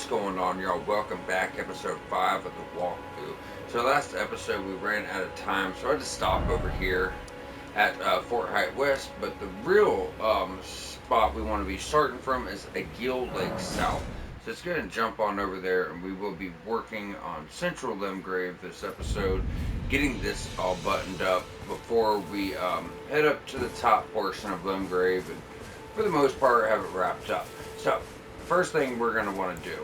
going on, y'all? Welcome back, episode 5 of the walkthrough. So last episode we ran out of time, so I had to stop over here at Fort Height West. But the real spot we want to be starting from is Aguil Lake South. So it's going to jump on over there, and we will be working on Central Limgrave this episode, getting this all buttoned up before we head up to the top portion of Limgrave, and for the most part have it wrapped up. So first thing we're going to want to do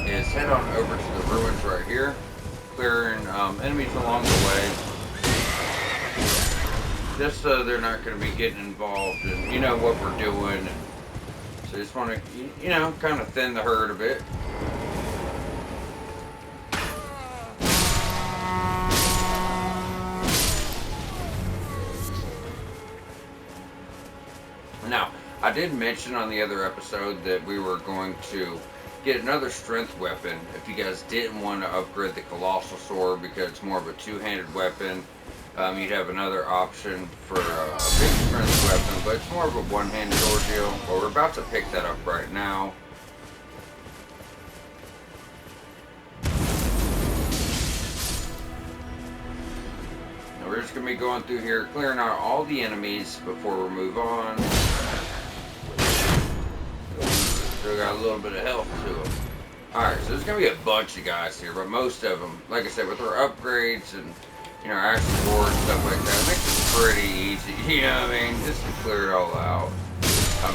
is head on over to the ruins right here, clearing enemies along the way, just so they're not going to be getting involved in, you know, what we're doing. So just want to, you know, kind of thin the herd a bit. Now, I did mention on the other episode that we were going to get another strength weapon if you guys didn't want to upgrade the Colossal Sword, because it's more of a two-handed weapon. You'd have another option for a big strength weapon, but it's more of a one-handed ordeal. Well, we're about to pick that up right now. Now we're just going to be going through here, clearing out all the enemies before we move on. Still got a little bit of health to them. Alright, so there's going to be a bunch of guys here, but most of them, like I said, with our upgrades and, you know, action board and stuff like that, it makes it pretty easy, you know what I mean, just to clear it all out.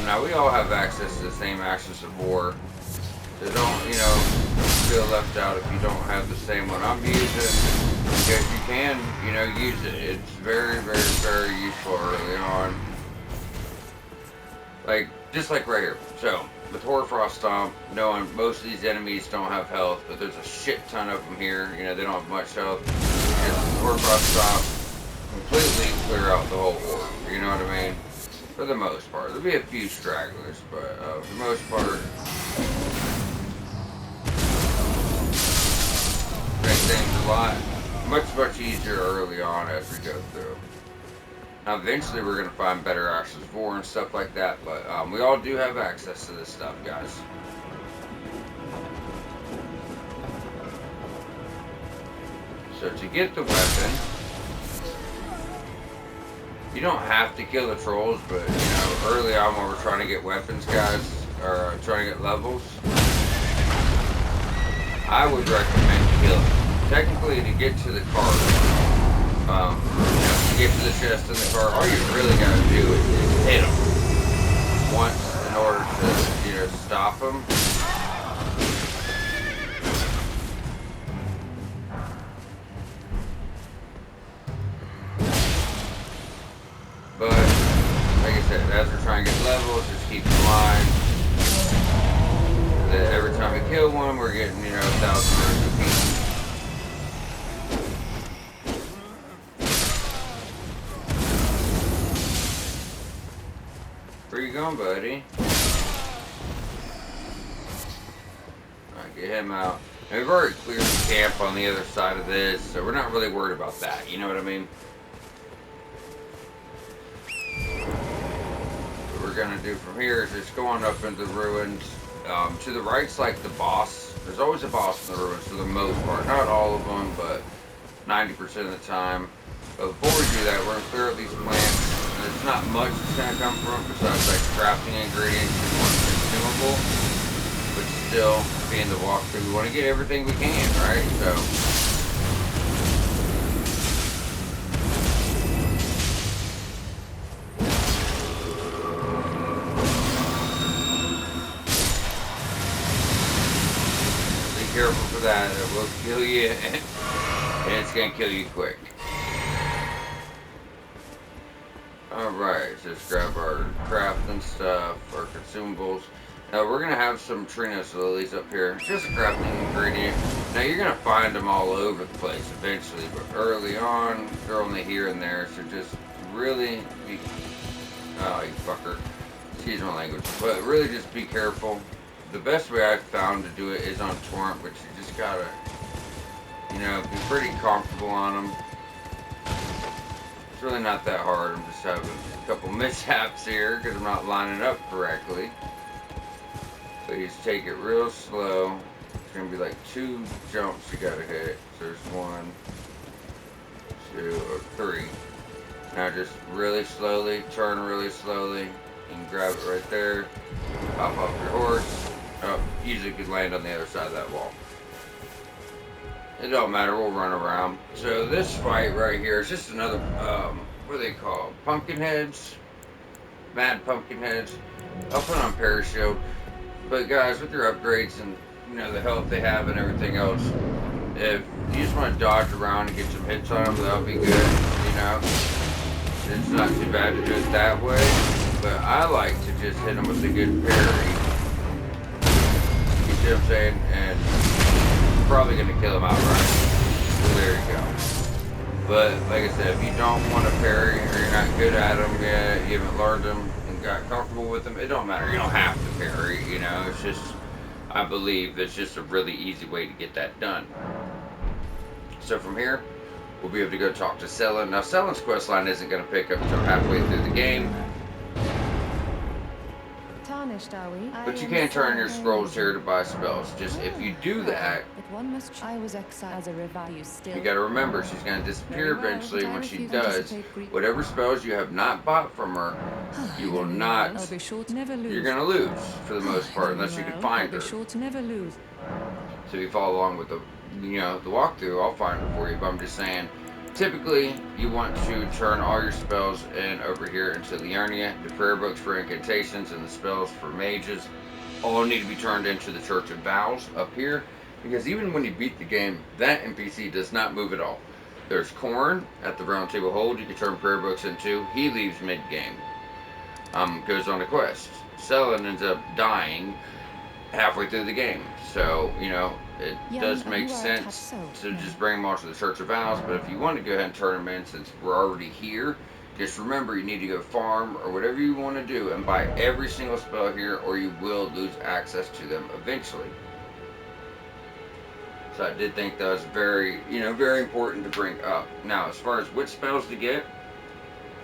Now, we all have access to the same Axis of War, so don't, you know, feel left out if you don't have the same one I'm using, because you can, you know, use it. It's very, very, very useful early on. Like, just like right here. So, with Hoarfrost Stomp, knowing most of these enemies don't have health, but there's a shit ton of them here, you know, they don't have much health. Just Hoarfrost Stomp, completely clear out the whole horde, you know what I mean? For the most part. There'll be a few stragglers, but for the most part, make things a lot, much easier early on as we go through. Now, eventually we're going to find better Axis of War and stuff like that, but we all do have access to this stuff, guys. So to get the weapon, you don't have to kill the trolls, but, you know, early on when we're trying to get weapons, guys, or trying to get levels, I would recommend killing. Technically, to get to the card, you know, to get to the chest in the car, all you really gotta do is hit them once in order to, you know, stop them. But, like I said, as we're trying to get levels, just keep in mind that every time we kill one, we're getting, you know, 1,000 rounds of pieces. Where you going, buddy? Alright, get him out. And we've already cleared the camp on the other side of this, so we're not really worried about that, you know what I mean? What we're gonna do from here is just go on up into the ruins. To the right's like the boss. There's always a boss in the ruins for the most part. Not all of them, but 90% of the time. But before we do that, we're gonna clear up these plants. There's not much that's going to come from besides like crafting ingredients and one consumable, but still, being the walkthrough, we want to get everything we can, right? So, be careful for that, it will kill you, and it's going to kill you quick. Alright, just grab our crafting stuff, our consumables. Now we're going to have some Trinos lilies up here. It's just a crafting ingredient. Now you're going to find them all over the place eventually, but early on, they're only here and there, so just really be... Oh, you fucker. Excuse my language. But really just be careful. The best way I've found to do it is on Torrent, but you just gotta, you know, be pretty comfortable on them. It's really not that hard. I'm just having a couple mishaps here because I'm not lining up correctly. Please take it real slow. It's gonna be like 2 jumps you gotta hit. So there's 1, 2, or 3. Now just really slowly, turn really slowly. You can grab it right there. Hop off your horse. Oh, usually could land on the other side of that wall. It don't matter, we'll run around. So this fight right here is just another, what are they called? Pumpkin heads? Mad pumpkin heads. I'll put on parashield. But guys, with your upgrades and, the health they have and everything else, if you just want to dodge around and get some hits on them, that'll be good. It's not too bad to do it that way. But I like to just hit them with a good parry. You see what I'm saying? And probably going to kill him outright. So there you go. But like I said, if you don't want to parry or you're not good at them yet, you haven't learned them and got comfortable with them, it don't matter. You don't have to parry, It's just, I believe it's just a really easy way to get that done. So from here, we'll be able to go talk to Selin. Now Selin's quest line isn't going to pick up until halfway through the game. Tarnished, are we? But you can turn your scrolls here to buy spells. Just if you do that, I was exiled as a revive. you gotta remember she's gonna disappear eventually. When she does, whatever spells you have not bought from her, you will not. I'll be sure to never lose. You're gonna lose for the most part, unless you can find her. I'll be sure to never lose. So if you follow along with the, the walkthrough, I'll find her for you. But I'm just saying, typically you want to turn all your spells in over here into the Liurnia. The prayer books for incantations and the spells for mages all need to be turned into the Church of Vows up here. Because even when you beat the game, that NPC does not move at all. There's Corn at the Round Table Hold you can turn prayer books into. He leaves mid-game. Goes on a quest. Selin ends up dying halfway through the game. So, it does make sense to just bring them all to the Church of Vows. But if you want to go ahead and turn them in since we're already here, just remember you need to go farm or whatever you want to do and buy every single spell here or you will lose access to them eventually. So I did think that was very, very important to bring up. Now, as far as which spells to get,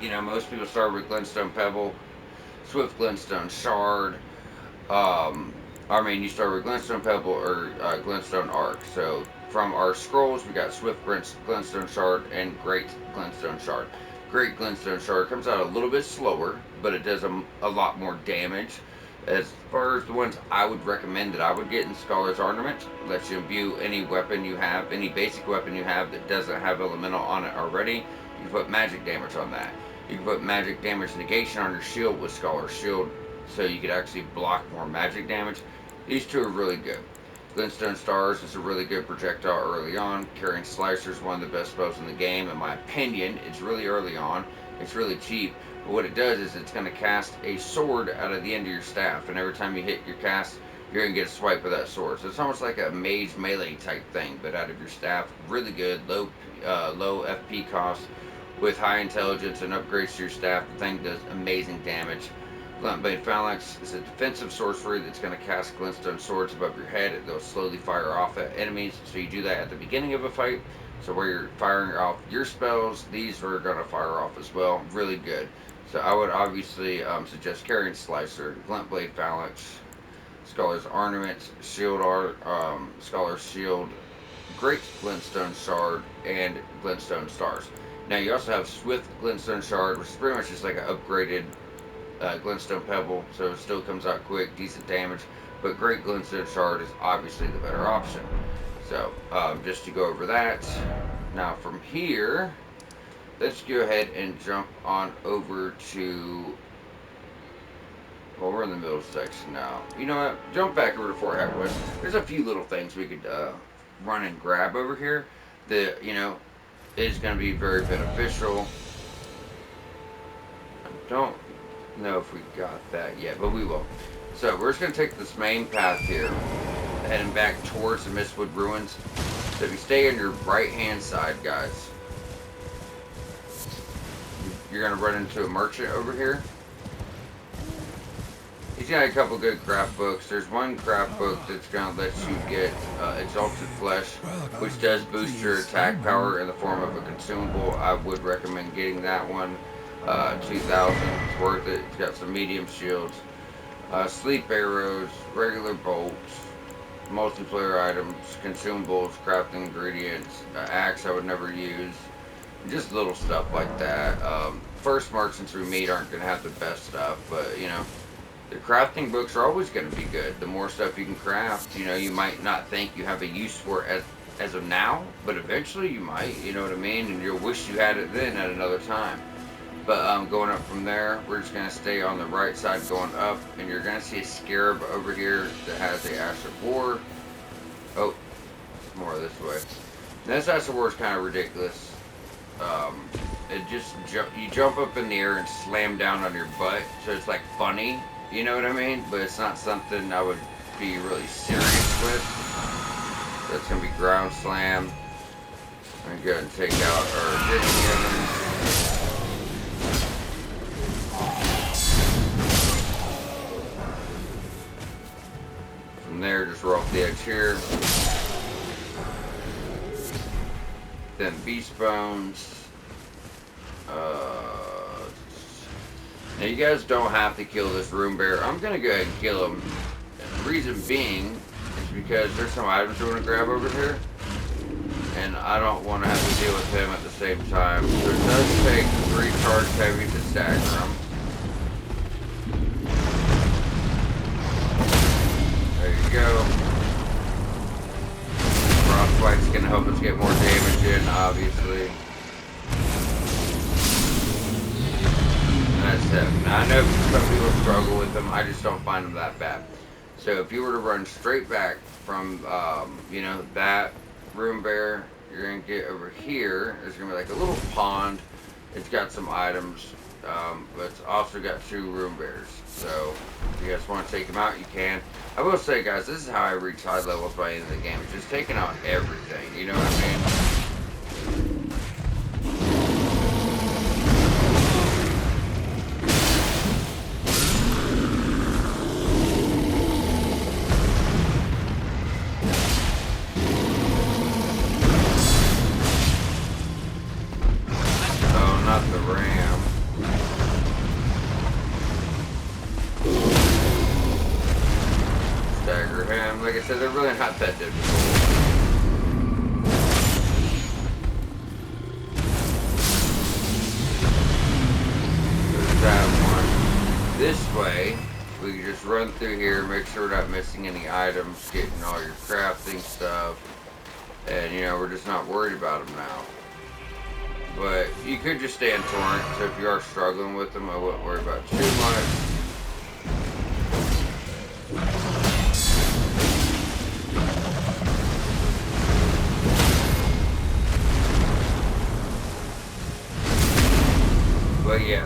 most people start with Glintstone Pebble, Swift Glintstone Shard. You start with Glintstone Pebble or Glintstone Arc. So from our scrolls, we got Swift Glintstone Shard and Great Glintstone Shard. Great Glintstone Shard comes out a little bit slower, but it does a lot more damage. As far as the ones I would recommend that I would get in Scholar's Ornament, lets you imbue any weapon you have, any basic weapon you have that doesn't have elemental on it already. You can put magic damage on that. You can put magic damage negation on your shield with Scholar's Shield, so you could actually block more magic damage. These two are really good. Glintstone Stars is a really good projectile early on. Carrying Slicer is one of the best spells in the game, in my opinion. It's really early on. It's really cheap. But what it does is it's going to cast a sword out of the end of your staff. And every time you hit your cast, you're going to get a swipe with that sword. So it's almost like a mage melee type thing, but out of your staff. Really good. Low FP cost with high intelligence and upgrades to your staff. The thing does amazing damage. Bluntblade Phalanx is a defensive sorcery that's going to cast glintstone swords above your head. They'll slowly fire off at enemies. So you do that at the beginning of a fight. So where you're firing off your spells, these are going to fire off as well. Really good. So I would obviously suggest carrying Slicer, Bluntblade Phalanx, Scholar's Ornament, Scholar's Shield, Great Glintstone Shard, and Glintstone Stars. Now you also have Swift Glintstone Shard, which is pretty much just like an upgraded Glintstone Pebble, so it still comes out quick, decent damage, but Great Glintstone Shard is obviously the better option. So, just to go over that, now from here, let's go ahead and jump on over to, well, we're in the middle section now. You know what, jump back over to Fort High West. There's a few little things we could run and grab over here that, is going to be very beneficial. I don't know if we got that yet, but we will. So we're just going to take this main path here, heading back towards the Mistwood Ruins. So if you stay on your right hand side, guys, you're going to run into a merchant over here. He's got a couple good craft books. There's one craft book that's going to let you get Exalted Flesh, which does boost your attack power in the form of a consumable. I would recommend getting that one. 2,000, it's worth it. It's got some medium shields. Sleep arrows, regular bolts, multiplayer items, consumables, crafting ingredients, axe I would never use, just little stuff like that. First merchants we meet aren't going to have the best stuff, but you know, the crafting books are always going to be good. The more stuff you can craft, you know, you might not think you have a use for it as of now, but eventually you might, you know what I mean? And you'll wish you had it then at another time. But going up from there, we're just going to stay on the right side going up, and you're going to see a scarab over here that has a Ash of War. Oh, more this way. Now, this Ash of War is kind of ridiculous. It just, you jump up in the air and slam down on your butt, so it's like funny, you know what I mean? But it's not something I would be really serious with. That's going to be ground slam. I'm going to go ahead and take out our Diddy. From there, just roll off the edge here. Then beast bones. Now you guys don't have to kill this room bear. I'm gonna go ahead and kill him. And the reason being is because there's some items we're gonna grab over here, and I don't want to have to deal with him at the same time. So it does take 3 charge heavy to stagger him. There you go. Frostbite's gonna help us get more damage in, obviously. That's it. Now, I know some people struggle with them. I just don't find them that bad. So if you were to run straight back from, you know, that room bear, you're going to get over here. There's going to be like a little pond. It's got some items, but it's also got 2 room bears. So if you guys want to take them out, you can. I will say, guys, this is how I reach high levels by the end of the game. It's just taking out everything. You know what I mean? Like I said, they're really not that difficult. There's that one. This way, we can just run through here, make sure we're not missing any items, getting all your crafting stuff, and you know, we're just not worried about them now. But you could just stay in Torrent, so if you are struggling with them, I wouldn't worry about too much. But yeah,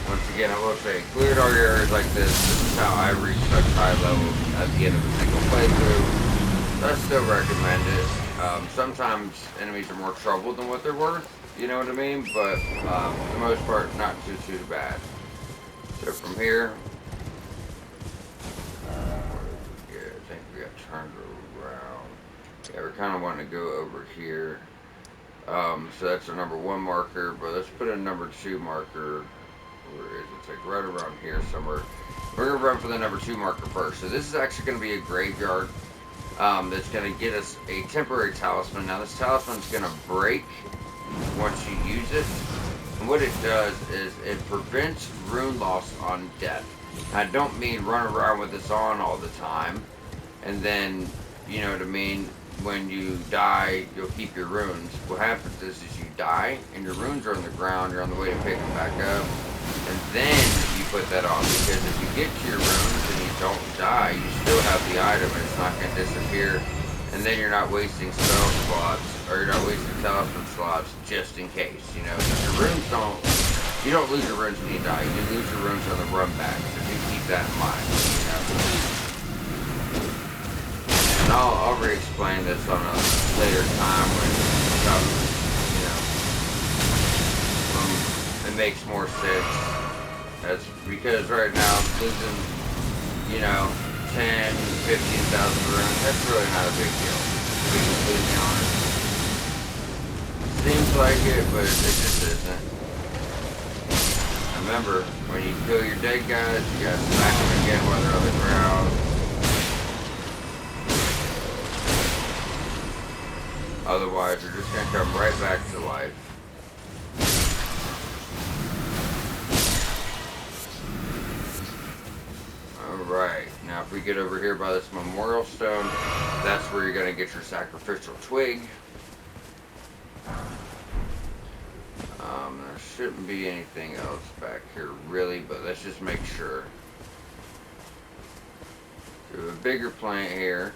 once again, I will say, cleared all your areas like this. This is how I reach such high levels at the end of a single playthrough. I still recommend it. Sometimes enemies are more trouble than what they're worth, you know what I mean? But for the most part, not too bad. So from here, I think we got turned around. Yeah, we're kind of wanting to go over here. So that's our number 1 marker, but let's put a number 2 marker. Where is it? It's like right around here somewhere. We're going to run for the number 2 marker first. So this is actually going to be a graveyard that's going to get us a temporary talisman. Now this talisman's going to break once you use it. And what it does is it prevents rune loss on death. I don't mean run around with this on all the time, and then, you know what I mean, when you die, you'll keep your runes. What happens is you die, and your runes are on the ground, you're on the way to pick them back up, and then you put that on, because if you get to your runes and you don't die, you still have the item, and it's not going to disappear, and then you're not wasting spell slots, or you're not wasting talisman slots, just in case, you know. Your runes you don't lose your runes when you die, you lose your runes on the run back, so do keep that in mind, you know. And I'll re-explain this on a later time when you know, it makes more sense. Because right now I'm losing, you know, 10, 15,000 runes. That's really not a big deal, to be completely honest. Seems like it, but it just isn't. Remember, When you kill your dead guys, you gotta smack them again while they're on the ground. Otherwise, they're just gonna come right back to life. Alright, now if we get over here by this memorial stone, that's where you're gonna get your sacrificial twig. There shouldn't be anything else back here really, but let's just make sure. We have a bigger plant here.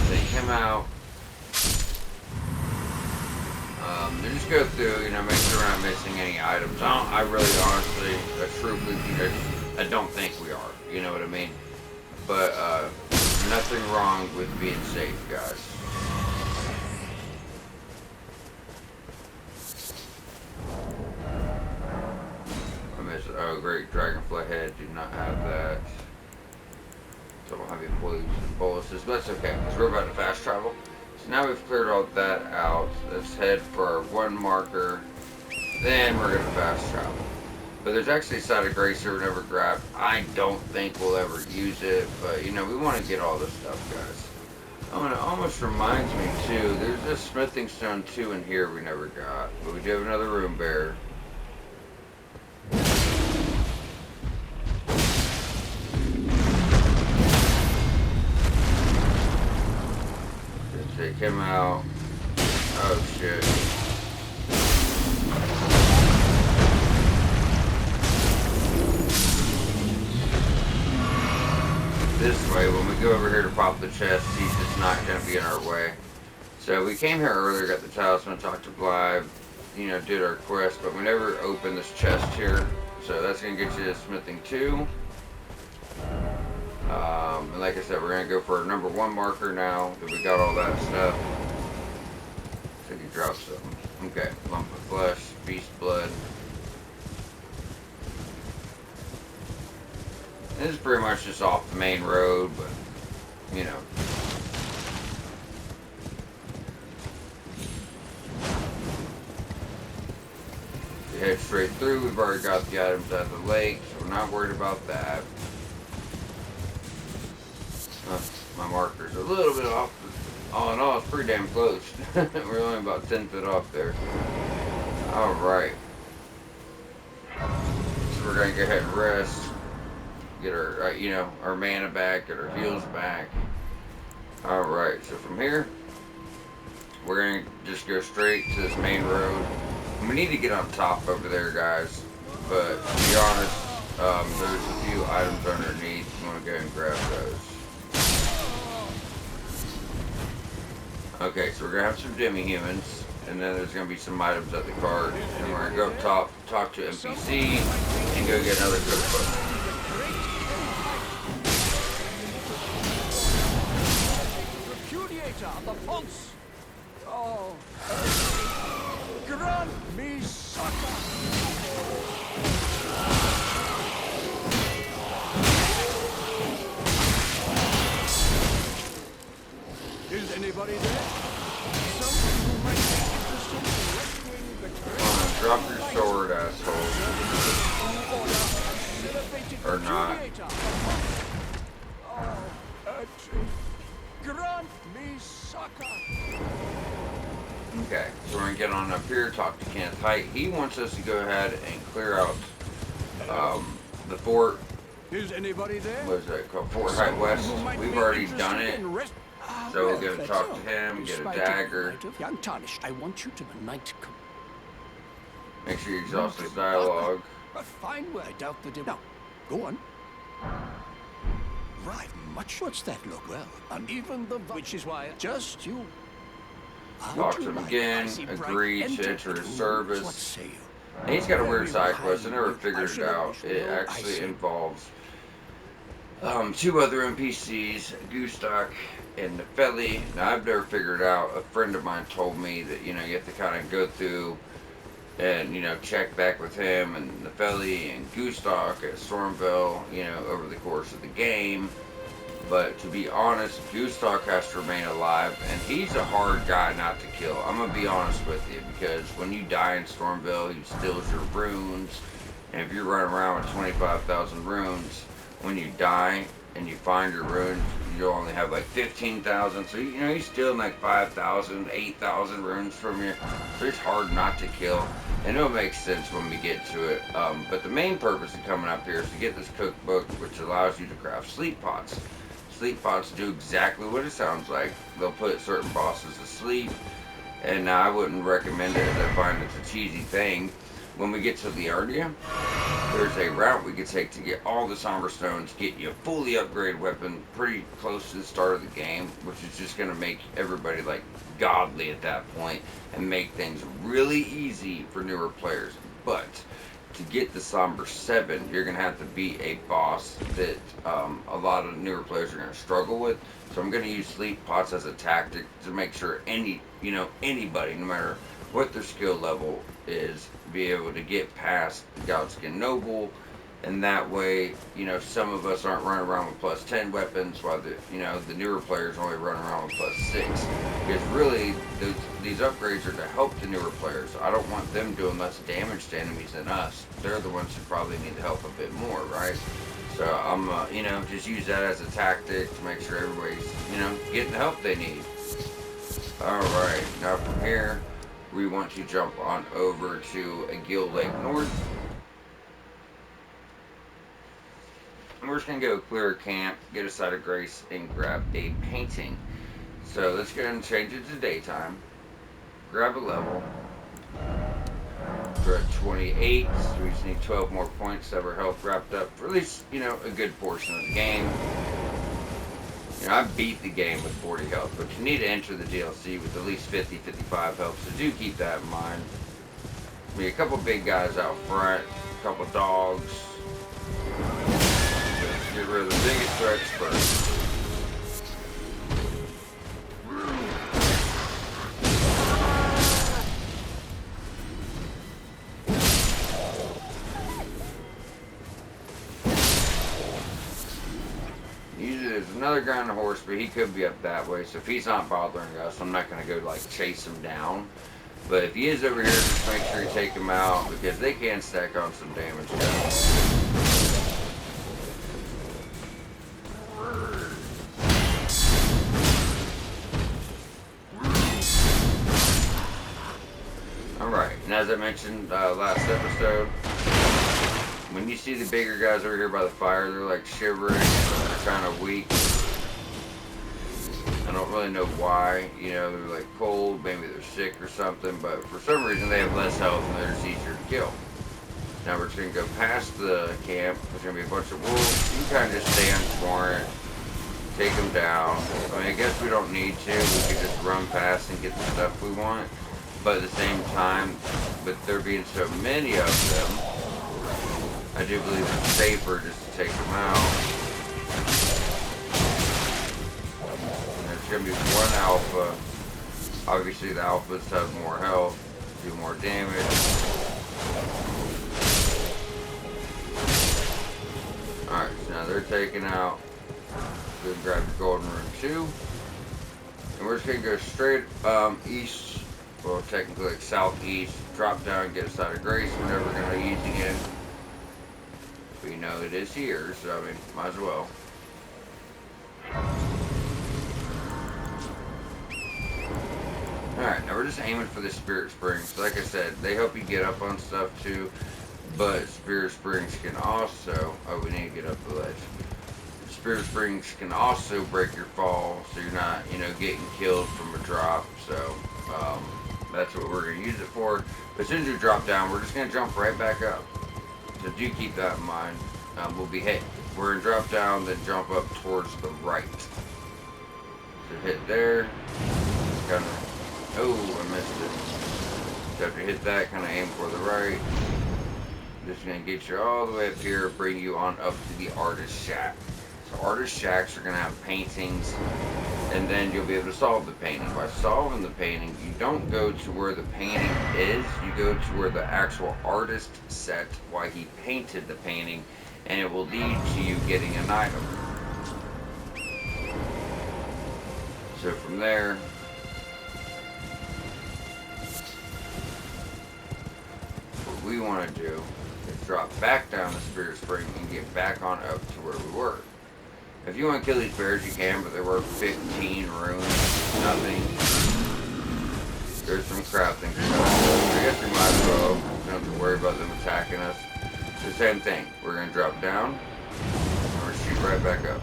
Take him out. Just go through, you know, make sure we're not missing any items. I really honestly, truthfully, I don't think we are. You know what I mean? But nothing wrong with being safe, guys. I miss it. Oh, great dragonfly head. Do not have that. Don't have any boluses, but that's okay because we're about to fast travel. So now we've cleared all that out. Let's head for our one marker. Then we're going to fast travel. But there's actually a side of grace here we never grabbed. I don't think we'll ever use it. But, you know, we want to get all this stuff, guys. Oh, and it almost reminds me, too. There's this smithing stone, too, in here we never got. But we do have another room bear. Take him out. Oh shit. This way, when we go over here to pop the chest, he's just not going to be in our way. So we came here earlier, got the talisman, talked to Blythe, you know, did our quest, but we never opened this chest here. So that's going to get you to smithing 2. And like I said, we're going to go for our number 1 marker now that we got all that stuff. So you drop something. Okay, lump of flesh, beast blood. This is pretty much just off the main road, but, you know. We head straight through. We've already got the items at the lake, so we're not worried about that. My marker's a little bit off, but all in all, it's pretty damn close. We're only about 10 foot off there. Alright. So we're going to go ahead and rest. Get our, you know, our mana back, get our heals back. Alright, so from here, we're going to just go straight to this main road. We need to get on top over there, guys. But to be honest, there's a few items underneath. I'm going to go ahead and grab those. Okay, so we're going to have some demi-humans, and then there's going to be some items at the cart, and we're going to go up top, talk to NPC, and go get another cookbook. Repudiator of the fonts! Oh, grant me succor! Is anybody there? Someone who might be interested in rescuing the great... Drop your sword, asshole. Or not. Oh, grant me succor! Okay, so we're going to get on up here, talk to Kenneth Height. He wants us to go ahead and clear out the fort. Is anybody there? What is that called? Fort Height West. We've already done it. So we'll go talk to him, get a dagger. Young Tarnished, I want you to unite. Make sure you exhaust this dialogue. A fine word, I doubt the Now, go on. Right, much. What's that look? Well, and even the which is why just you. Talk to him again, agree to enter his service. What say you? And he's got a weird side quest. I never figured it out. It actually involves 2 other NPCs, Gustak and Nefeli. Now, I've never figured it out. A friend of mine told me that, you know, you have to kind of go through and check back with him and Nepheli and Gustok at Stormville, over the course of the game. But to be honest, Gustok has to remain alive, and he's a hard guy not to kill. I'm gonna be honest with you, because when you die in Stormville, he steals your runes, and if you're running around with 25,000 runes, when you die and you find your runes, you'll only have like 15,000. So he's stealing like 5,000, 8,000 runes from you. So it's hard not to kill, and it'll make sense when we get to it. But the main purpose of coming up here is to get this cookbook, which allows you to craft sleep pots. Sleep pots do exactly what it sounds like. They'll put certain bosses to sleep, and I wouldn't recommend it, as I find it's a cheesy thing. When we get to Leardia, there's a route we could take to get all the Somber Stones, get you a fully upgraded weapon pretty close to the start of the game, which is just going to make everybody like godly at that point and make things really easy for newer players. But to get the Somber 7, you're going to have to beat a boss that a lot of newer players are going to struggle with. So I'm going to use sleep pots as a tactic to make sure anybody, no matter what their skill level is, be able to get past the Goudskin Noble, and that way, some of us aren't running around with plus 10 weapons, while the newer players only run around with plus 6. Because really, these upgrades are to help the newer players. I don't want them doing less damage to enemies than us. They're the ones who probably need the help a bit more, right? So I'm, just use that as a tactic to make sure everybody's, getting the help they need. Alright, now from here, we want to jump on over to Gill Lake North. And we're just going to go clear a camp, get a side of grace, and grab a painting. So let's go ahead and change it to daytime. Grab a level. We're at 28, so we just need 12 more points to have our health wrapped up for at least, a good portion of the game. I beat the game with 40 health, but you need to enter the DLC with at least 50, 55 health, so do keep that in mind. We a couple big guys out front, a couple dogs. Let's get rid of the biggest threats first. There's another guy on a horse, but he could be up that way, so if he's not bothering us, I'm not going to go like chase him down. But if he is over here, just make sure you take him out, because they can stack on some damage. Alright, and as I mentioned last episode, when you see the bigger guys over here by the fire, they're like shivering, they're kind of weak. I don't really know why, they're like cold, maybe they're sick or something, but for some reason they have less health and they're just easier to kill. Now we're just going to go past the camp. There's going to be a bunch of wolves. You can kind of just stay unsworn, take them down. I guess we don't need to. We could just run past and get the stuff we want. But at the same time, with there being so many of them, I do believe it's safer just to take them out. And there's going to be one alpha. Obviously the alphas have more health, do more damage. Alright, so now they're taken out. Go and grab the golden rune 2. And we're just going to go straight east, well technically like southeast, drop down, get a side of grace. We're never going to use again. We know it is here, so I mean, might as well. Alright, now we're just aiming for the Spirit Springs. Like I said, they help you get up on stuff too, but Spirit Springs can also, oh, we need to get up the ledge. Spirit Springs can also break your fall, so you're not, getting killed from a drop, so, that's what we're going to use it for. But as soon as we drop down, we're just going to jump right back up. So do keep that in mind. We'll be hit. We're going to drop down, then jump up towards the right. So hit there. Kind of, oh, I missed it. So after you hit that, kind of aim for the right. This is going to get you all the way up here, bring you on up to the Artist Shack. So artist shacks are going to have paintings, and then you'll be able to solve the painting. By solving the painting, you don't go to where the painting is, you go to where the actual artist set why he painted the painting, and it will lead to you getting an item. So from there, what we want to do is drop back down the Spirit Spring and get back on up to where we were. If you want to kill these bears, you can, but there were 15 runes, nothing. There's some crafting stuff. I guess we might as well. We don't have to worry about them attacking us. The same thing. We're going to drop down, and we're going to shoot right back up.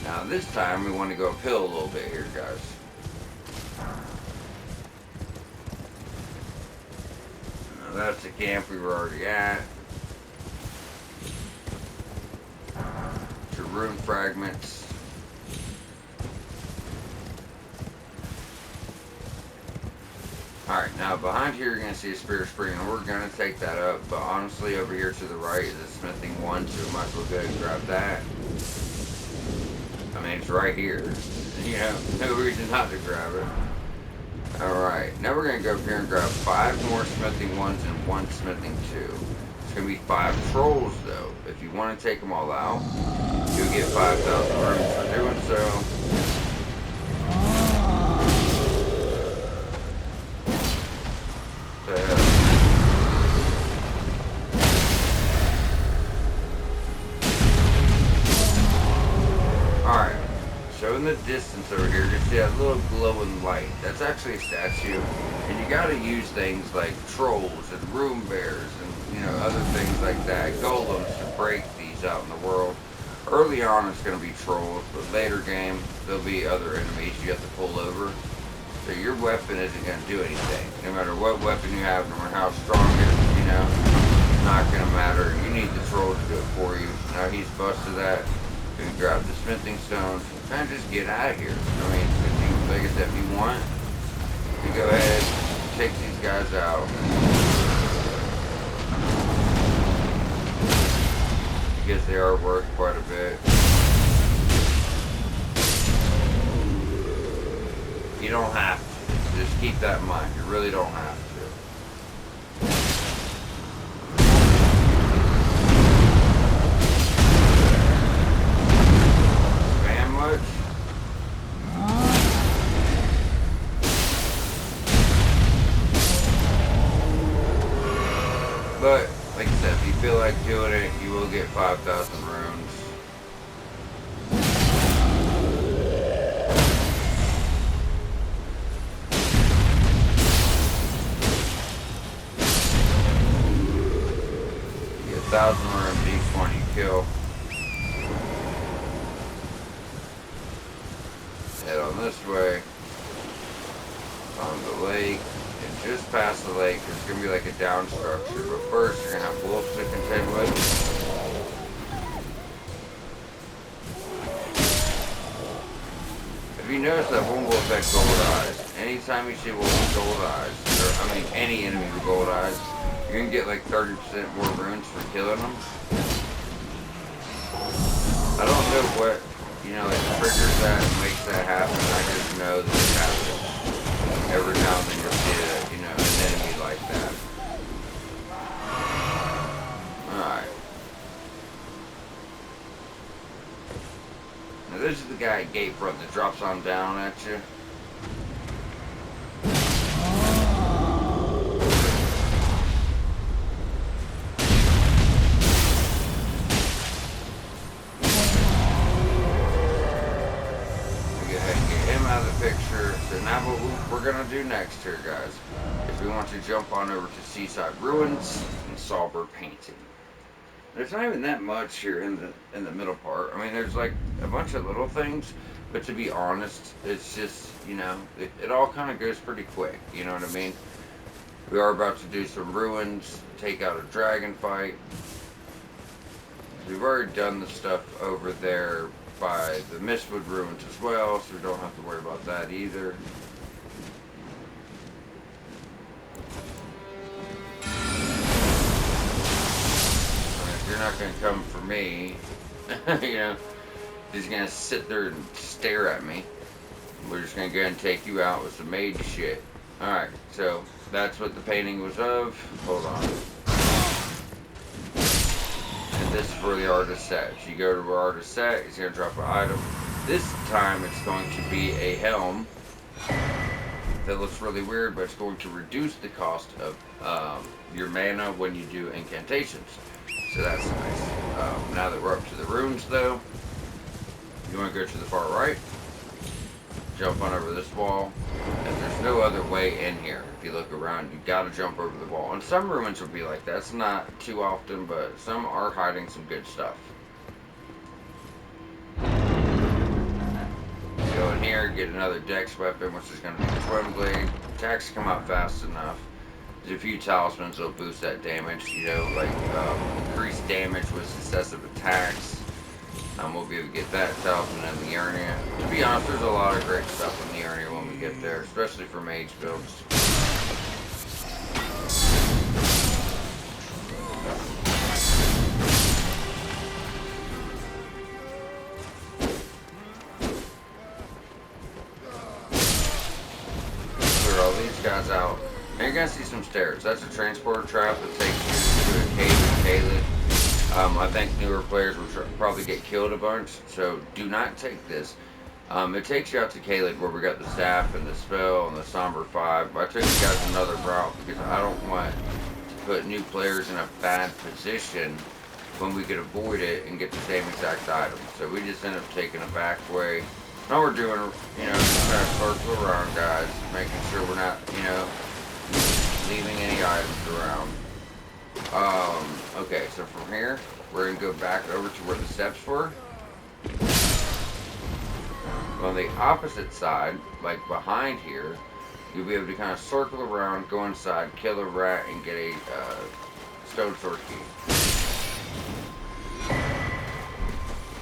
Now this time, we want to go uphill a little bit here, guys. That's the camp we were already at. To rune fragments. Alright, now behind here you're going to see a Spirit Spring, and we're going to take that up, but honestly over here to the right is a smithing one, so we might as well go and grab that. I mean, it's right here. You know, no reason not to grab it. Alright, now we're going to go up here and grab 5 more smithing 1s and 1 smithing 2. It's going to be 5 trolls though. If you want to take them all out, you'll get 5,000 runes for doing so. Alright. So in the distance over here, you see that little glowing light. That's actually a statue, and you gotta use things like trolls and room bears and, you know, other things like that, golems, to break these out in the world. Early on it's gonna be trolls, but later game there'll be other enemies you have to pull over. So your weapon isn't gonna do anything. No matter what weapon you have, no matter how strong it is, you know, it's not gonna matter. You need the troll to do it for you. Now he's busted that. You can grab the smithing stones and kind of just get out of here. I mean, if you, like I said, if you want, you go ahead, take these guys out. Because they are worth quite a bit. You don't have to. Just keep that in mind. You really don't have to. But, like I said, if you feel like doing it, you will get 5,000 runes. You get 1,000 runes each one you kill. Head on this way. On the lake. And just past the lake, there's going to be like a down structure. But first, you're going to have wolves to contend with. If you notice, that one will affect gold eyes. Anytime you see one with gold eyes, or I mean any enemy with gold eyes, you're going to get like 30% more runes for killing them. I don't know what, you know, like triggers that and makes that happen. I just know that it happens. Every now and then you'll see it, you know, an enemy like that. Alright. Now this is the guy at gate front that drops on down at you. Picture. So now what we're gonna do next here, guys, is we want to jump on over to Seaside Ruins and Sauber Painting. There's not even that much here in the middle part. I mean, there's like a bunch of little things, but to be honest, it's just, you know, it all kind of goes pretty quick. You know what I mean? We are about to do some ruins, take out a dragon fight. We've already done the stuff over there by the Mistwood Ruins as well, so we don't have to worry about that either. not gonna come for me. You know, he's gonna sit there and stare at me. We're just gonna go ahead and take you out with some mage shit. Alright, so that's what the painting was of. Hold on. And this is for the artist set. So you go to the artist set, he's gonna drop an item. This time it's going to be a helm. That looks really weird, but it's going to reduce the cost of your mana when you do incantations. So that's nice. Now that we're up to the runes though, you want to go to the far right, jump on over this wall, and there's no other way in here. If you look around, you got to jump over the wall. And some ruins will be like that. It's not too often, but some are hiding some good stuff. Go in here, get another dex weapon, which is going to be the Twin Blade. Attacks come out fast enough. There's a few talismans that'll boost that damage, you know, like increased damage with successive attacks. We'll be able to get that talisman in the area. To be honest, there's a lot of great stuff in the area when we get there, especially for mage builds. Guys out. And you're gonna see some stairs. That's a transporter trap that takes you to a cave in Caelid. I think newer players will probably get killed a bunch, so do not take this. It takes you out to Caelid where we got the staff and the spell and the somber 5. I took you guys another route because I don't want to put new players in a bad position when we could avoid it and get the same exact item. So we just end up taking a back way. All we're doing, you know, just trying to circle around, guys, making sure we're not, you know, leaving any items around. Okay, so from here, we're going to go back over to where the steps were. On the opposite side, like behind here, you'll be able to kind of circle around, go inside, kill a rat, and get a stone sword key.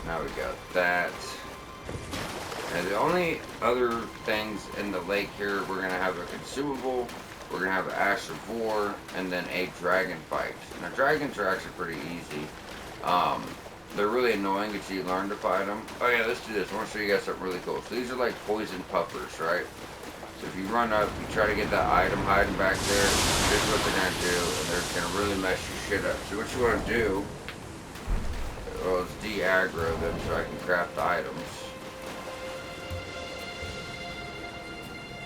Now we got that. And the only other things in the lake here, we're going to have a consumable, we're going to have an Ash of War, and then a dragon fight. Now, dragons are actually pretty easy. They're really annoying until you learn to fight them. Oh yeah, let's do this. I want to show you guys something really cool. So these are like poison puffers, right? So if you run up, you try to get that item hiding back there, this is what they're going to do, and they're going to really mess your shit up. So what you want to do, well, is de-aggro them so I can craft the items.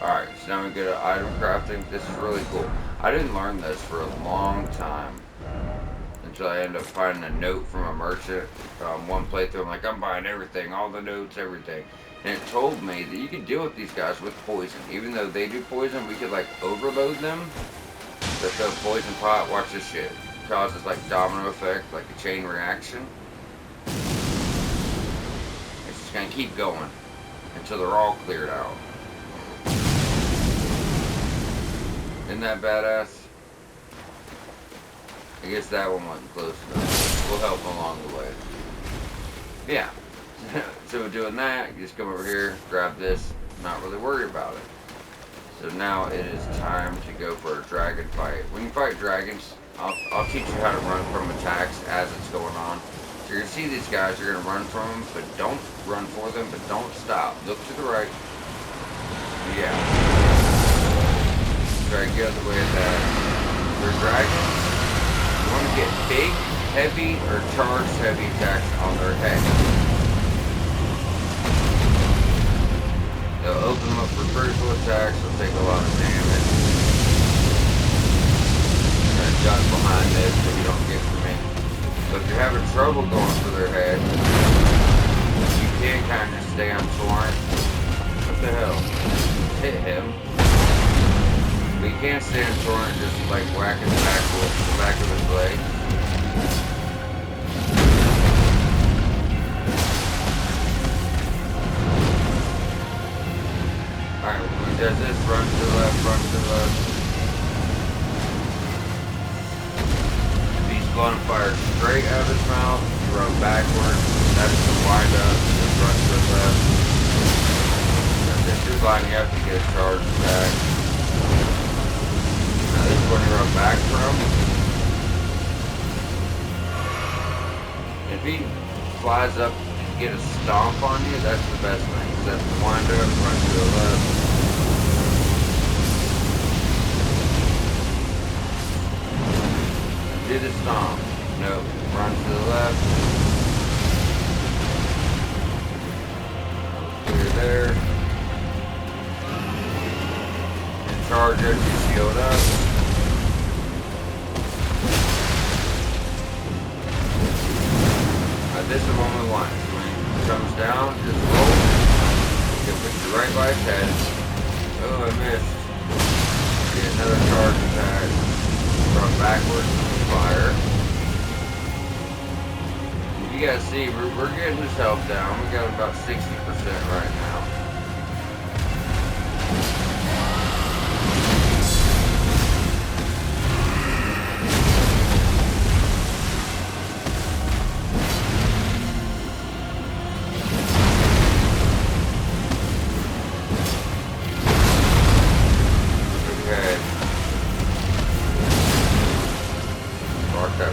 Alright, so now we go to item crafting. This is really cool. I didn't learn this for a long time until I ended up finding a note from a merchant. One playthrough, I'm like, I'm buying everything, all the notes, everything. And it told me that you can deal with these guys with poison. Even though they do poison, we could like overload them. But the poison pot, watch this shit. It causes like domino effect, like a chain reaction. It's just gonna keep going until they're all cleared out. Isn't that badass? I guess that one wasn't close enough. We'll help them along the way. Yeah. So we're doing that. You just come over here, grab this, not really worry about it. So now it is time to go for a dragon fight. When you fight dragons, I'll teach you how to run from attacks as it's going on. So you're going to see these guys, you're going to run from them, but don't run for them, but don't stop. Look to the right. Yeah. Try to get out of the way of that. For dragons, you want to get big, heavy, or charged heavy attacks on their head. They'll open them up for critical attacks, they'll take a lot of damage. I'm going to duck behind this so you don't get to me. So if you're having trouble going for their head, you can kind of stay on torrent. What the hell? Hit him. But you can't stay on torrent just like whacking the back of his leg. Alright, when he does this, run to the left, run to the left. If he's blowing fire straight out of his mouth, you run backwards. That's the wind up, just run to the left. And if you're lining up, you get a charged attack. Now this is when you run back from. he flies up to get a stomp on you, that's the best thing. So that's wind up, run to the left. Do the stomp. Nope. Run to the left. Clear there. And charge as you shield up. This is the one we want. When it comes down, just roll. You can put you right by his head. Oh, I missed. Get another charge attack. Run backwards and fire. You guys see, we're getting his health down. We got about 60% right now.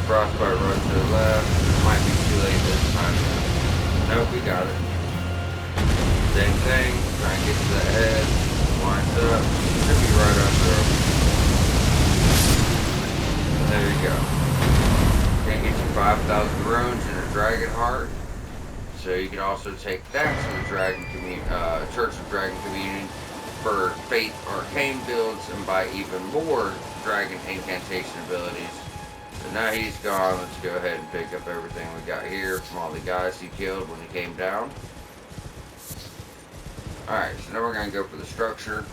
Frostbite run to the left. Might be too late this time. Nope, we got it. Same thing. Try and get to the head. Lines up. Should be right under him. And there you go. Can get you 5,000 runes and a dragon heart. So you can also take that to the Dragon Church of Dragon Communion for Faith Arcane builds and buy even more Dragon incantation abilities. So now he's gone, let's go ahead and pick up everything we got here from all the guys he killed when he came down. Alright, so now we're going to go for the structure.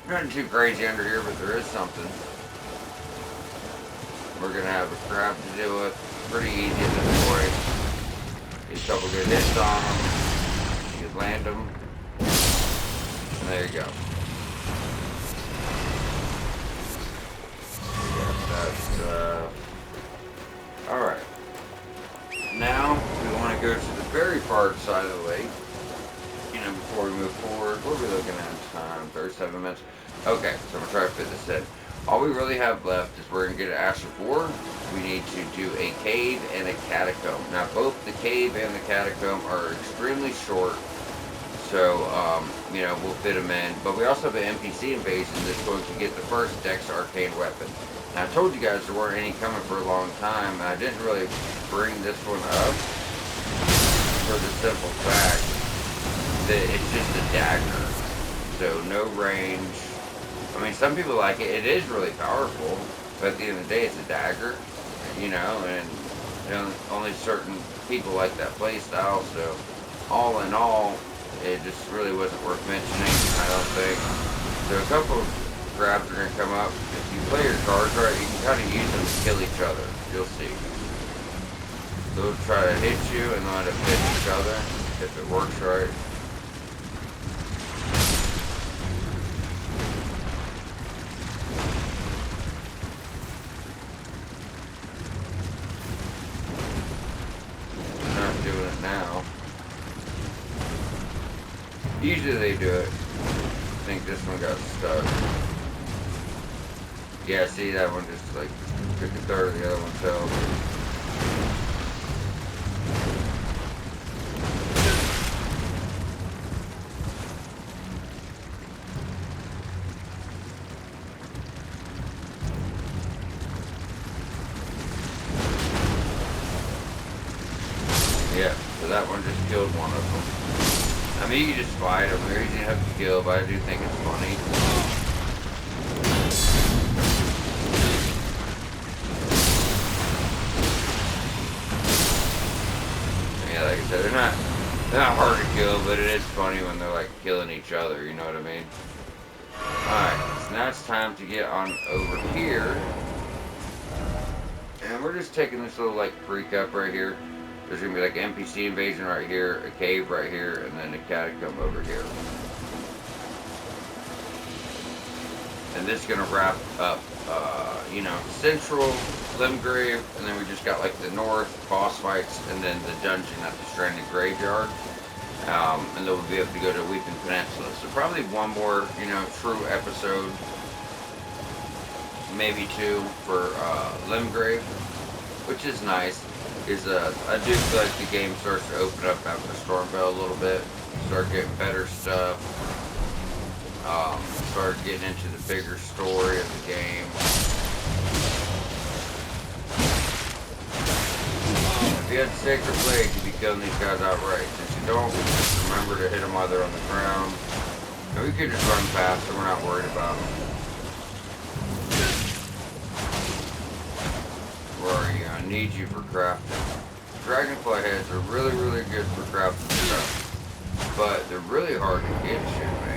Nothing too crazy under here, but there is something. We're going to have a crab to deal with. Pretty easy at this point. Get a couple good hits on him. You can land him. And there you go. Alright. Now, we want to go to the very far side of the lake. You know, before we move forward. What are we looking at time? 37 minutes? Okay, so I'm going to try to fit this in. All we really have left is we're going to get an Ash of War. We need to do a cave and a catacomb. Now, both the cave and the catacomb are extremely short. So, you know, we'll fit them in. But we also have an NPC invasion that's going to get the first Dex Arcane weapon. Now, I told you guys there weren't any coming for a long time, and I didn't really bring this one up for the simple fact that it's just a dagger. So, no range. I mean, some people like it. It is really powerful, but at the end of the day, it's a dagger, you know, and you know, only certain people like that play style. So, all in all, it just really wasn't worth mentioning, I don't think. So, a couple of grabs are going to come up. If you play your cards right, you can kind of use them to kill each other. You'll see. They'll try to hit you and they'll end up hitting each other if it works right. Now. Usually they do it. I think this one got stuck. Yeah, see, that one just like took a third of the other one's health. Yeah, so that one just killed one of them. I mean, you can just fight them. They're easy enough to kill, but I do think it's funny. Yeah, like I said, they're not hard to kill, but it is funny when they're like killing each other. You know what I mean? All right, so now it's time to get on over here, and we're just taking this little like freak up right here. There's going to be like an NPC invasion right here, a cave right here, and then a catacomb over here. And this is going to wrap up, you know, central limgrave, and then we just got like the north boss fights, and then the dungeon at the Stranded Graveyard. And then we'll be able to go to Weeping Peninsula. So probably one more, you know, true episode, maybe two for limgrave, which is nice. is I do feel like the game starts to open up after Stormvale a little bit. Start getting better stuff. Start getting into the bigger story of the game. If you had Sacred Blade, you'd be killing these guys outright. Since you don't, just remember to hit them while they're on the ground. And we could just run past them, we're not worried about them. Where are you? I need you for crafting. Dragonfly heads are really, really good for crafting stuff. But they're really hard to get shit, man.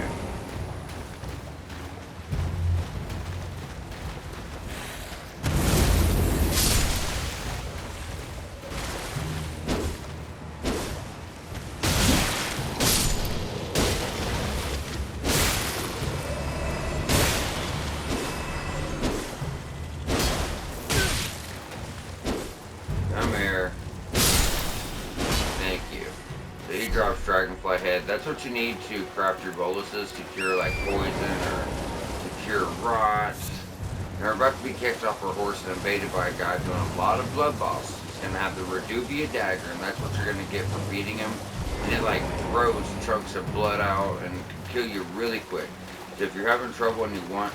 Dragonfly head. That's what you need to craft your boluses to cure like poison or to cure rot. And we're about to be kicked off our horse and invaded by a guy doing a lot of blood loss. He's gonna have the Reduvia dagger, and that's what you're gonna get for beating him. And it like throws chunks of blood out and can kill you really quick. So if you're having trouble and you want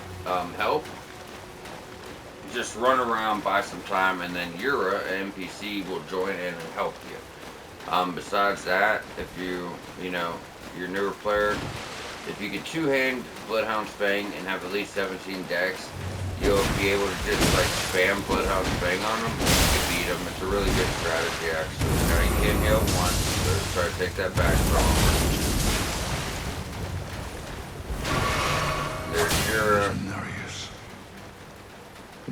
help, just run around, buy some time, and then Yura, an NPC, will join in and help you. Besides that, if you're a newer player, if you can two-hand Bloodhound's Fang and have at least 17 dex, you'll be able to just like spam Bloodhound's Fang on them and you can beat them. It's a really good strategy, actually. Now you can heal once, so try to take that back from them. There's your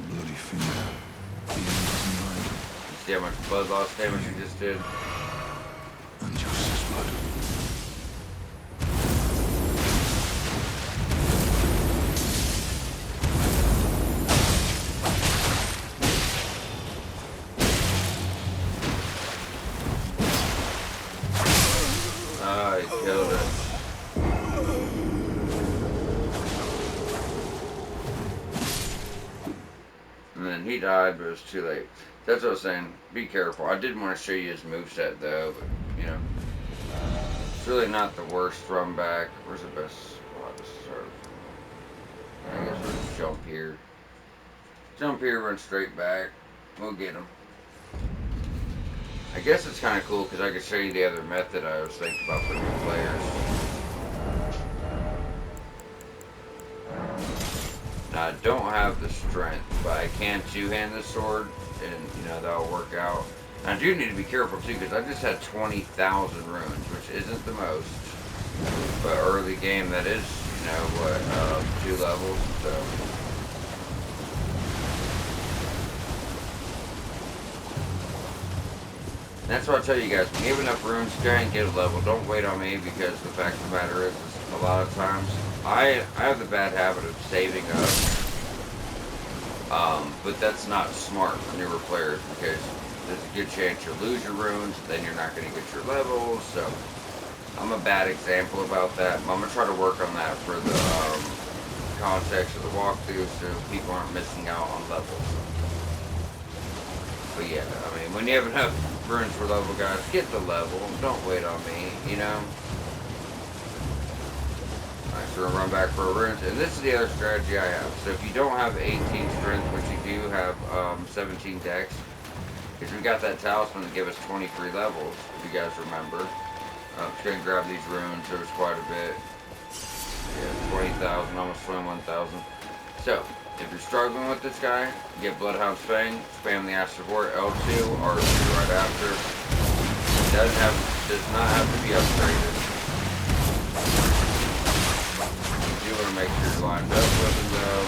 bloody finger. You see how much blood loss damage you just did? And Justice blood. Ah, he killed it. And then he died, but it was too late. That's what I was saying. Be careful. I did want to show you his moveset though, but it's really not the worst run back. Where's the best spot to start? I guess we'll just jump here. Jump here, run straight back. We'll get him. I guess it's kind of cool because I could show you the other method I was thinking about for new players. Now, I don't have the strength, but I can two-hand the sword, and that'll work out. And I do need to be careful too, because I just had 20,000 runes, which isn't the most, but early game that is, 2 levels. So. That's what I tell you guys, when you have enough runes, go ahead and get a level. Don't wait on me, because the fact of the matter is a lot of times, I have the bad habit of saving up, but that's not smart for newer players, because there's a good chance you'll lose your runes, then you're not going to get your levels, so I'm a bad example about that. I'm going to try to work on that for the context of the walkthrough, so people aren't missing out on levels. But yeah, I mean, when you have enough runes for level, guys, get the level. Don't wait on me, Alright, so we're going to run back for our runes. And this is the other strategy I have. So if you don't have 18 strength, but you do have 17 dex, because we got that talisman to give us 23 levels, if you guys remember. Just going to grab these runes. There was quite a bit. Yeah, 20,000, almost 21,000. So, if you're struggling with this guy, get Bloodhound's Fang, spam the Ash Support, L2, or R2 right after. Does not have to be upgraded. You do want to make sure you're lined up with him though.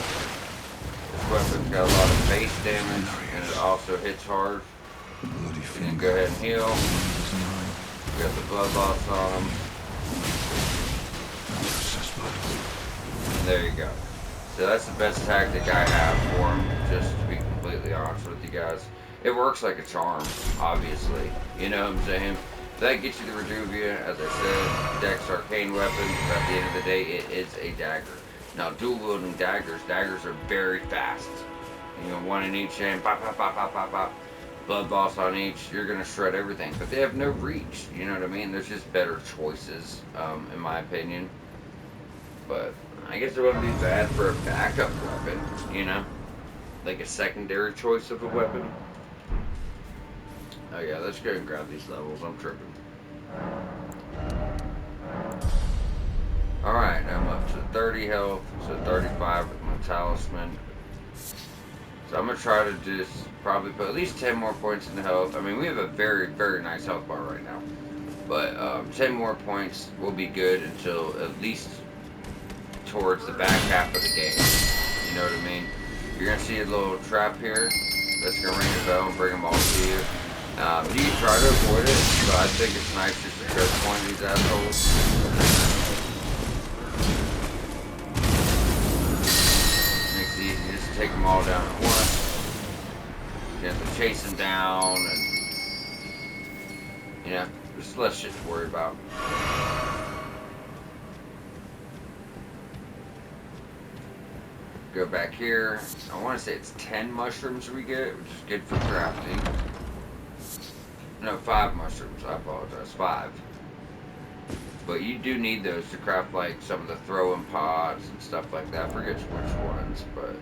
This weapon's got a lot of base damage, and it also hits hard. You can go ahead and heal. You got the blood loss on him. There you go. So that's the best tactic I have for him, just to be completely honest with you guys. It works like a charm, obviously. You know what I'm saying? That gets you the Reduvia, as I said, Dex Arcane weapon, but at the end of the day, it is a dagger. Now, dual wielding daggers are very fast. One in each hand, pop, pop, pop, pop, pop, pop. blood loss on each, you're gonna shred everything. But they have no reach. You know what I mean? There's just better choices, in my opinion. But I guess it wouldn't be bad for a backup weapon. You know, like a secondary choice of a weapon. Oh yeah, let's go and grab these levels. I'm tripping. Alright, I'm up to 30 health, so 35 with my talisman. So I'm going to try to just probably put at least 10 more points in the health. I mean, we have a very, very nice health bar right now. But 10 more points will be good until at least towards the back half of the game. You know what I mean? You're going to see a little trap here. That's going to ring a bell and bring them all to you. You can try to avoid it, but I think it's nice just to choke point these assholes. Makes it easy just to take them all down at once. You have to chase them down, and you know, there's less shit to worry about. Go back here. I want to say it's 10 mushrooms we get, which is good for crafting. No, 5 mushrooms. I apologize. 5. But you do need those to craft like some of the throwing pots and stuff like that. I forget which ones, but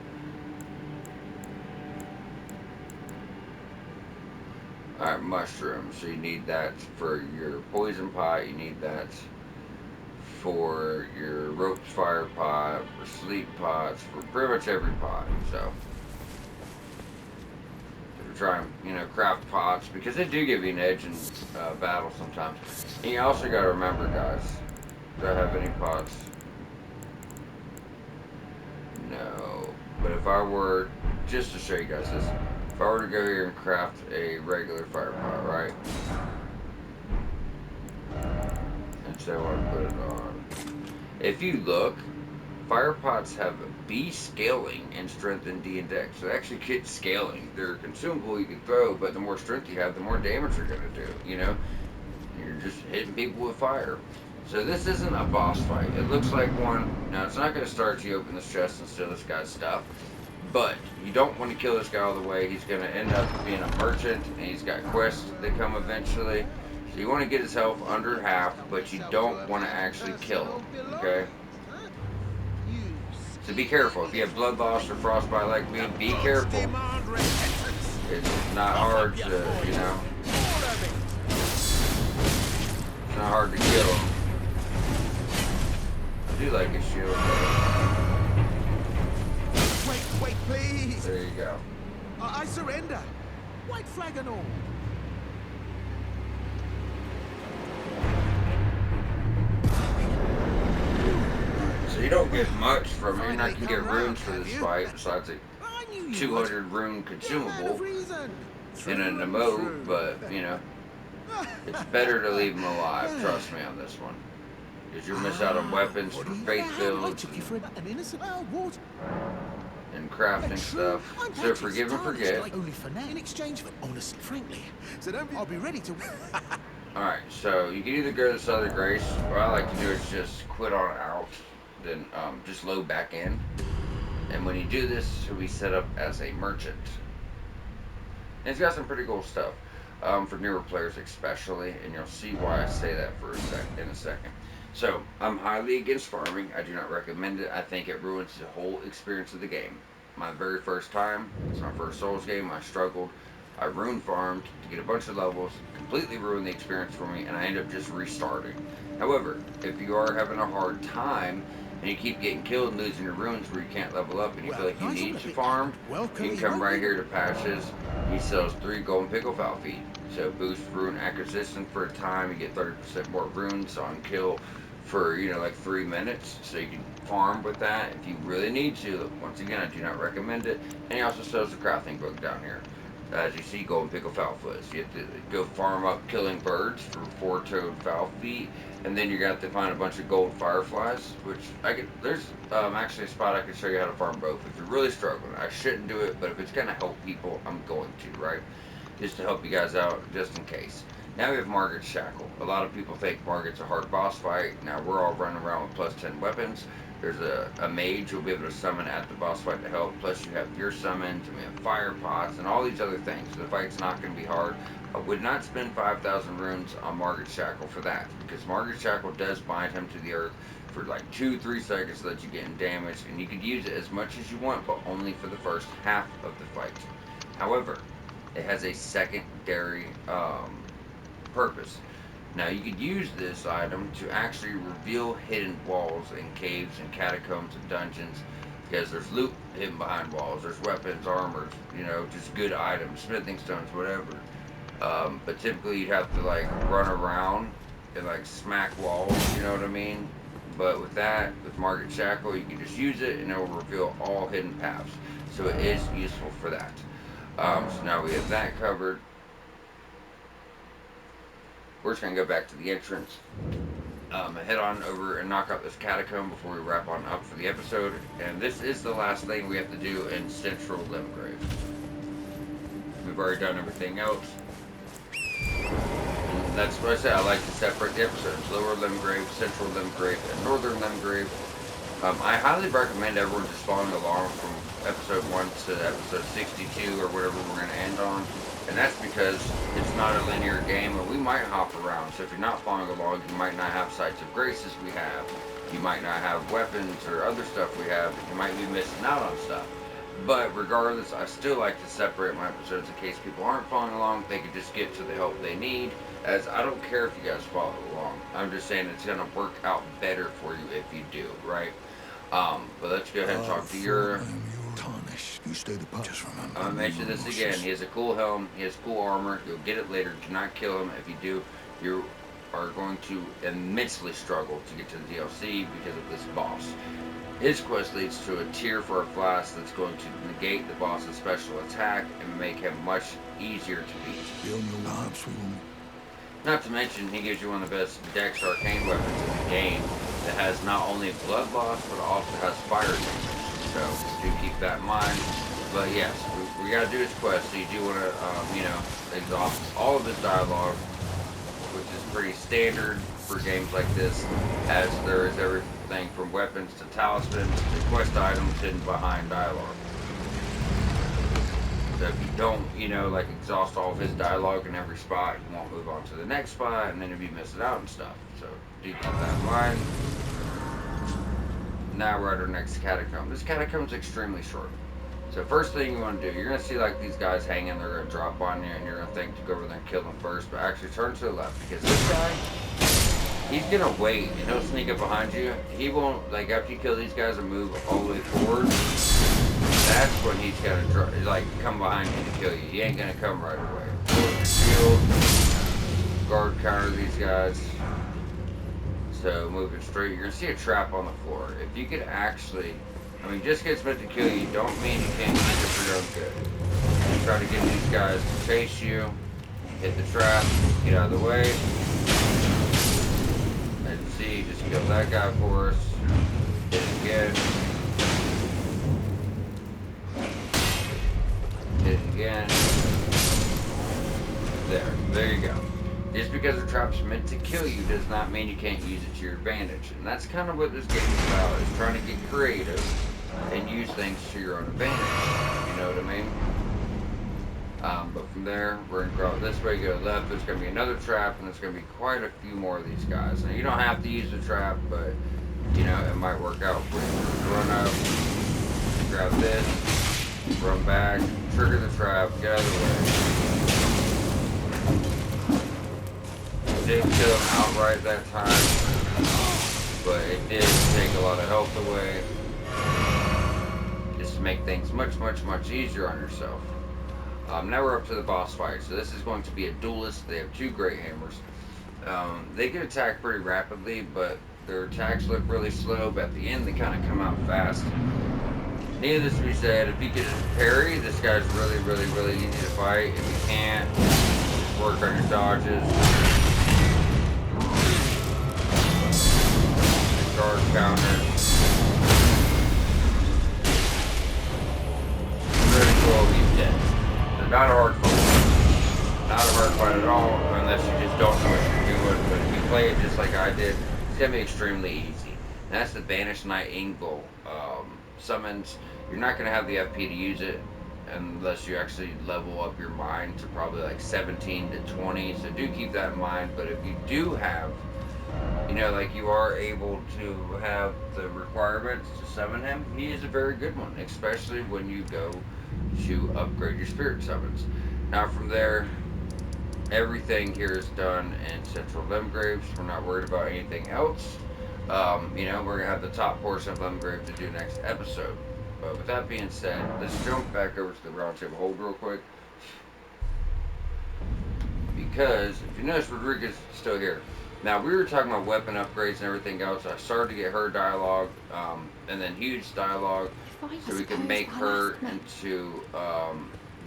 alright, mushrooms. So you need that for your poison pot. You need that for your rope fire pot, for sleep pots, for pretty much every pot. So try and, you know, craft pots because they do give you an edge in battle sometimes. And you also got to remember, guys, do I have any pots? No. But if I were, just to show you guys this, if I were to go here and craft a regular fire pot, right? And so I want to put it on. If you look, fire pots have B scaling and strength and D and dex. So they actually get scaling. They're consumable you can throw, but the more strength you have, the more damage you're going to do, you know? You're just hitting people with fire. So this isn't a boss fight. It looks like one. Now, it's not going to start you open this chest and steal this guy's stuff. But you don't want to kill this guy all the way. He's going to end up being a merchant, and he's got quests that come eventually. So you want to get his health under half, but you don't want to actually kill him, okay? So be careful. If you have blood loss or frostbite like me, be careful. It's not hard to, you know, it's not hard to kill him. I do like his shield, though. Wait, please. There you go. I surrender. White flag and all. So you don't get much from it. You're not going to get runes for this fight, besides a 200 rune consumable in an emote, but, you know, it's better to leave him alive, trust me on this one. Because you'll miss out on weapons for faith builds and crafting stuff. So forgive and forget. Only for now. In exchange for honest, frankly. So I'll be ready to. Alright, so you can either go to Southern Grace. What I like to do is just quit on out, then just load back in. And when you do this, you'll be set up as a merchant. And it's got some pretty cool stuff. For newer players especially, and you'll see why I say that in a second. So, I'm highly against farming. I do not recommend it. I think it ruins the whole experience of the game. My very first time, it's my first Souls game, I struggled. I rune farmed to get a bunch of levels, completely ruined the experience for me, and I ended up just restarting. However, if you are having a hard time, and you keep getting killed and losing your runes where you can't level up and you feel like you need to farm, you can come right here to Patches. He sells 3 golden pickle foul feet. So boost rune acquisition for a time, you get 30% more runes on kill for, you know, like 3 minutes. So you can farm with that if you really need to. Once again, I do not recommend it. And he also sells the crafting book down here. As you see, golden pickle foul foots. You have to go farm up killing birds for 4-toed foul feet, and then you're gonna have to find a bunch of gold fireflies. Which there's actually a spot I can show you how to farm both if you're really struggling. I shouldn't do it, but if it's gonna help people, I'm going to, right? Just to help you guys out, just in case. Now we have Margaret's Shackle. A lot of people think Margaret's a hard boss fight. Now we're all running around with +10 weapons. There's a mage you'll be able to summon at the boss fight to help. Plus you have your summons, and we have fire pots, and all these other things. So the fight's not going to be hard. I would not spend 5,000 runes on Margaret Shackle for that, because Margaret Shackle does bind him to the earth for like 2-3 seconds so that you get damaged, and you could use it as much as you want, but only for the first half of the fight. However, it has a secondary purpose. Now you could use this item to actually reveal hidden walls and caves and catacombs and dungeons, because there's loot hidden behind walls, there's weapons, armors, just good items, smithing stones, whatever. But typically you'd have to like run around and like smack walls, you know what I mean? But with that, with Margaret Shackle, you can just use it and it will reveal all hidden paths. So it is useful for that. So now we have that covered. We're just going to go back to the entrance. Head on over and knock out this catacomb before we wrap on up for the episode. And this is the last thing we have to do in Central Limgrave. We've already done everything else. And that's what I said. I like to separate the episodes. Lower Limgrave, Central Limgrave, and Northern Limgrave. I highly recommend everyone just following along from episode 1 to episode 62 or whatever we're going to end on. And that's because it's not a linear game, and we might hop around. So if you're not following along, you might not have sights of graces we have. You might not have weapons or other stuff we have. You might be missing out on stuff. But regardless, I still like to separate my episodes in case people aren't following along. They can just get to the help they need. As I don't care if you guys follow along. I'm just saying it's going to work out better for you if you do, right? But let's go ahead and talk to your... You stay the pup. Just remember. I'm gonna mention this again. He has a cool helm. He has cool armor. You'll get it later. Do not kill him. If you do, you are going to immensely struggle to get to the DLC because of this boss. His quest leads to a tier for a flask that's going to negate the boss's special attack and make him much easier to beat. Not to mention, he gives you one of the best Dex Arcane weapons in the game that has not only blood loss, but also has fire damage. So do keep that in mind. But yes, we got to do his quest. So you do want to, exhaust all of his dialogue, which is pretty standard for games like this, as there is everything from weapons to talismans to quest items hidden behind dialogue. So if you don't, exhaust all of his dialogue in every spot, you won't move on to the next spot, and then you'll be missing out and stuff. So do keep that in mind. Now we're at our next catacomb. This catacomb is extremely short. So first thing you want to do, you're going to see like these guys hanging, they're going to drop on you, and you're going to think to go over there and kill them first, but actually turn to the left, because this guy, he's going to wait, and he'll sneak up behind you. He won't, like after you kill these guys and move all the way forward, that's when he's going to come behind you to kill you. He ain't going to come right away. Pull your shield, guard counter these guys. So moving straight, you're going to see a trap on the floor. If you could actually, just because it's meant to kill you, don't mean you can't use it for your own good. You try to get these guys to chase you, hit the trap, get out of the way. And see, just kill that guy for us. Hit it again. Hit it again. There you go. Just because the trap's meant to kill you does not mean you can't use it to your advantage. And that's kind of what this game is about, is trying to get creative and use things to your own advantage. You know what I mean? But from there, we're going to go this way, go left, there's going to be another trap, and there's going to be quite a few more of these guys. Now, you don't have to use the trap, but, it might work out for you. Run up, grab this, run back, trigger the trap, get out of the way. Didn't kill him outright that time, but it did take a lot of health away, just to make things much, much, much easier on yourself. Now we're up to the boss fight. So this is going to be a duelist. They have 2 great hammers. They can attack pretty rapidly, but their attacks look really slow, but at the end they kind of come out fast. Needless to be said, if you can parry, this guy's really, really, really easy to fight. If you can't, work on your dodges. Guard counter. Critical, he's dead. So not a hard fight. Not a hard fight at all, unless you just don't know what you're doing. But if you play it just like I did, it's going to be extremely easy. And that's the Banished Knight Ingval summons. You're not going to have the FP to use it unless you actually level up your mind to probably like 17 to 20. So do keep that in mind. But if you do have, like you are able to have the requirements to summon him, he is a very good one, especially when you go to upgrade your spirit summons. Now from there, everything here is done in Central Limgraves. We're not worried about anything else. We're gonna have the top portion of Limgrave to do next episode. But with that being said, let's jump back over to the round table hold real quick. Because if you notice, Rodriguez is still here. Now we were talking about weapon upgrades and everything else. I started to get her dialogue, and then huge dialogue, so we can make her into the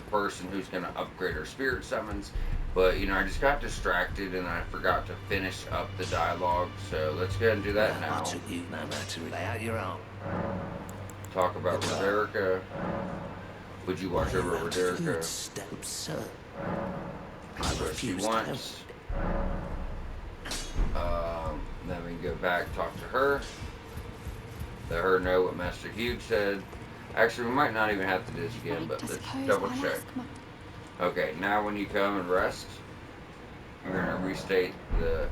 person who's going to upgrade her spirit summons. But I just got distracted and I forgot to finish up the dialogue. So let's go ahead and do that now. I took you no matter lay out your own. Talk about Roderica. Would you watch over Roderica? Step, sir. That's what she wants. Then we can go back, talk to her. Let her know what Master Hugh said. Actually, we might not even have to do this again, but let's double check. Okay, now when you come and rest, we're going to restate the,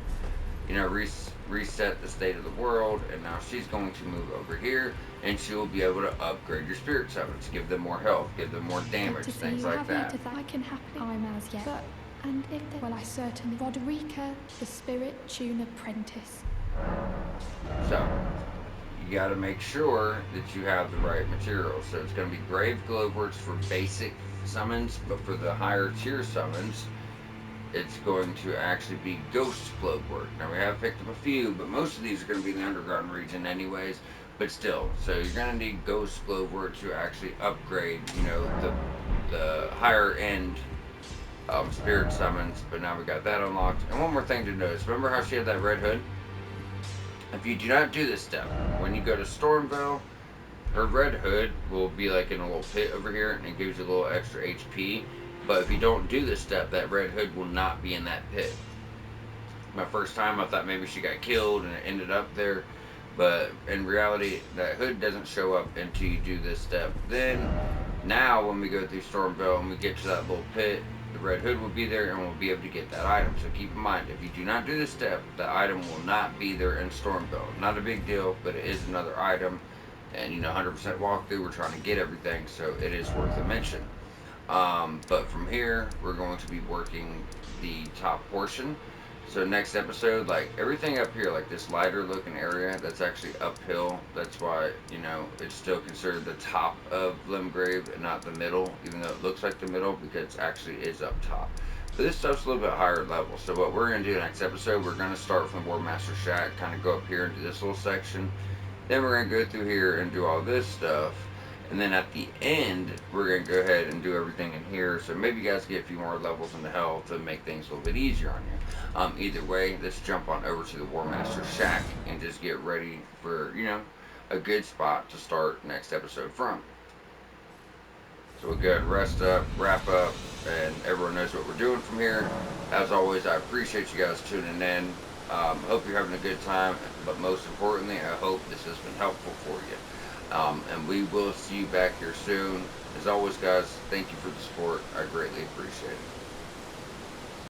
reset the state of the world, and now she's going to move over here, and she will be able to upgrade your spirit summons, give them more health, give them more damage, things like that. I can happily I'm as yet. But, and if there, well, I certainly Roderica, the spirit tune apprentice. So, you got to make sure that you have the right materials. So it's going to be grave glowworts for basic summons, but for the higher tier summons, it's going to actually be ghost glowwort. Now we have picked up a few, but most of these are going to be in the underground region anyways. But still, so you're going to need ghost glowwort to actually upgrade, the higher end spirit summons. But now we got that unlocked. And one more thing to notice: remember how she had that red hood? If you do not do this step, when you go to Stormville, her red hood will be like in a little pit over here, and it gives you a little extra HP. But if you don't do this step, that red hood will not be in that pit. My first time, I thought maybe she got killed and it ended up there. But in reality, that hood doesn't show up until you do this step. Then, now when we go through Stormville and we get to that little pit, the red hood will be there and we'll be able to get that item. So keep in mind, if you do not do this step, the item will not be there in Stormville. Not a big deal, but it is another item. And 100% walkthrough, we're trying to get everything, so it is worth a mention. But from here, we're going to be working the top portion. So next episode, like everything up here, like this lighter looking area, that's actually uphill. That's why, it's still considered the top of Limgrave and not the middle, even though it looks like the middle, because it actually is up top. But this stuff's a little bit higher level. So what we're going to do next episode, we're going to start from the Warmaster Shack, kind of go up here into this little section. Then we're going to go through here and do all this stuff. And then at the end, we're going to go ahead and do everything in here. So maybe you guys get a few more levels in the health to make things a little bit easier on you. Either way, let's jump on over to the Warmaster Shack and just get ready for, a good spot to start next episode from. So we'll go ahead and rest up, wrap up, and everyone knows what we're doing from here. As always, I appreciate you guys tuning in. Hope you're having a good time, but most importantly, I hope this has been helpful for you. And we will see you back here soon. As always, guys, thank you for the support. I greatly appreciate it.